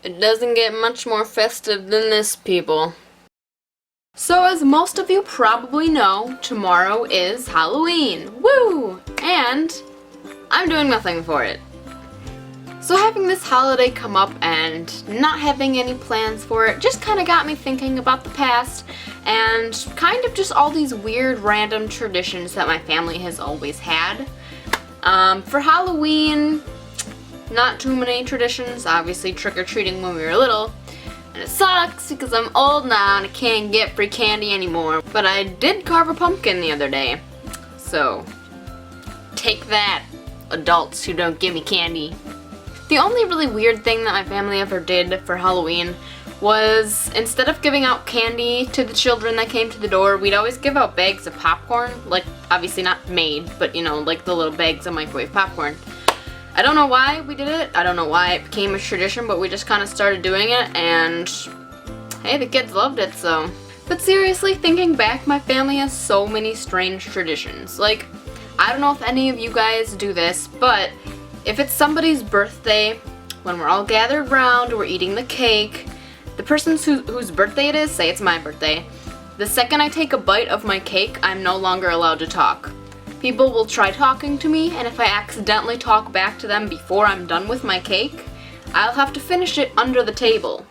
It doesn't get much more festive than this, people. So as most of you probably know, tomorrow is Halloween. Woo! And I'm doing nothing for it. So having this holiday come up and not having any plans for it just kind of got me thinking about the past and kind of just all these weird random traditions that my family has always had. For Halloween, not too many traditions. Obviously trick-or-treating when we were little. And it sucks because I'm old now and I can't get free candy anymore. But I did carve a pumpkin the other day. So, take that, adults who don't give me candy. The only really weird thing that my family ever did for Halloween was instead of giving out candy to the children that came to the door, we'd always give out bags of popcorn. Like, obviously not made, but you know, like the little bags of microwave popcorn. I don't know why we did it. I don't know why it became a tradition, but we just kind of started doing it, and hey, the kids loved it, so. But seriously, thinking back, my family has so many strange traditions. Like, I don't know if any of you guys do this, but if it's somebody's birthday, when we're all gathered around, we're eating the cake, the person whose birthday it is, say it's my birthday, the second I take a bite of my cake, I'm no longer allowed to talk. People will try talking to me, and if I accidentally talk back to them before I'm done with my cake, I'll have to finish it under the table.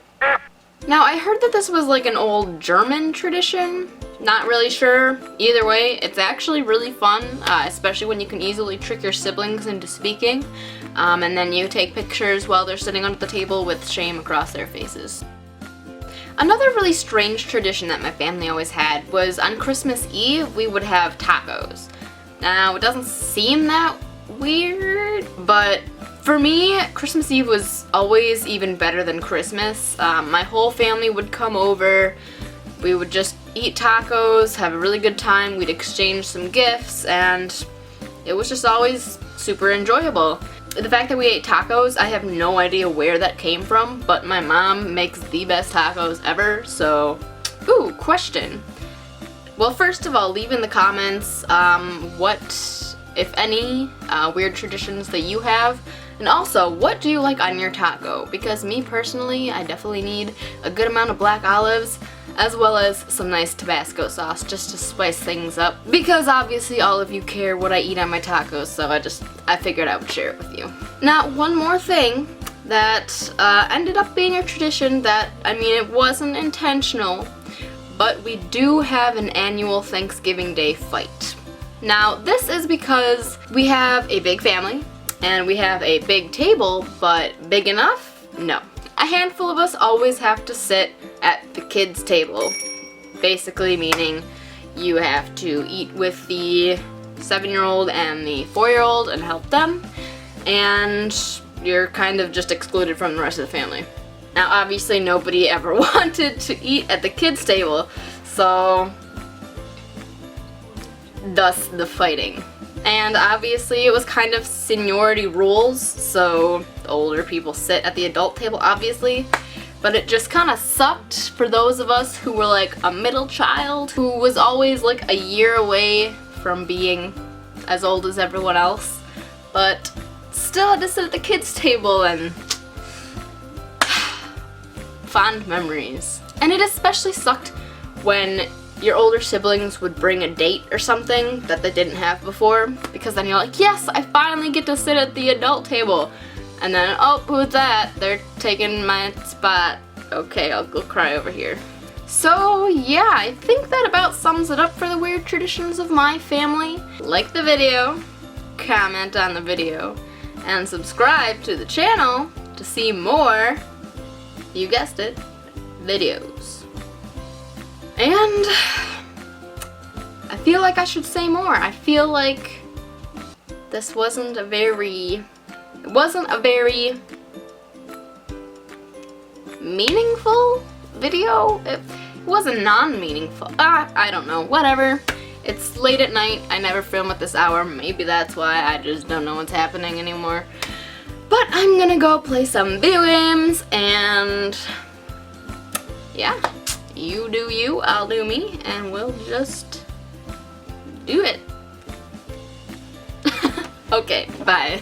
Now, I heard that this was like an old German tradition. Not really sure. Either way, it's actually really fun, especially when you can easily trick your siblings into speaking, and then you take pictures while they're sitting under the table with shame across their faces. Another really strange tradition that my family always had was on Christmas Eve, we would have tacos. Now, it doesn't seem that weird, but for me, Christmas Eve was always even better than Christmas. My whole family would come over, we would just eat tacos, have a really good time, we'd exchange some gifts, and it was just always super enjoyable. The fact that we ate tacos, I have no idea where that came from, but my mom makes the best tacos ever, so. Ooh, question. Well, first of all, leave in the comments what, if any, weird traditions that you have. And also, what do you like on your taco? Because me personally, I definitely need a good amount of black olives, as well as some nice Tabasco sauce just to spice things up. Because obviously all of you care what I eat on my tacos, so I figured I would share it with you. Now, one more thing that ended up being a tradition that, I mean, it wasn't intentional, but we do have an annual Thanksgiving Day fight. Now, this is because we have a big family, and we have a big table, but big enough? No. A handful of us always have to sit at the kids' table. Basically meaning you have to eat with the 7-year-old and the 4-year-old and help them, and you're kind of just excluded from the rest of the family. Now, obviously nobody ever wanted to eat at the kids' table, so thus the fighting. And obviously it was kind of seniority rules, so the older people sit at the adult table, obviously. But it just kind of sucked for those of us who were like a middle child, who was always like a year away from being as old as everyone else, but still had to sit at the kids' table, and fond memories. And it especially sucked when your older siblings would bring a date or something that they didn't have before, because then you're like, yes, I finally get to sit at the adult table. And then, oh, who's that? They're taking my spot. Okay, I'll go cry over here. So yeah, I think that about sums it up for the weird traditions of my family. Like the video, comment on the video, and subscribe to the channel to see more, you guessed it, videos. And I feel like I should say more. I feel like this wasn't a very meaningful video. It wasn't non-meaningful. I don't know, whatever. It's late at night. I never film at this hour. Maybe that's why I just don't know what's happening anymore. But I'm gonna go play some video games, and yeah. You do you, I'll do me, and we'll just do it. Okay, bye.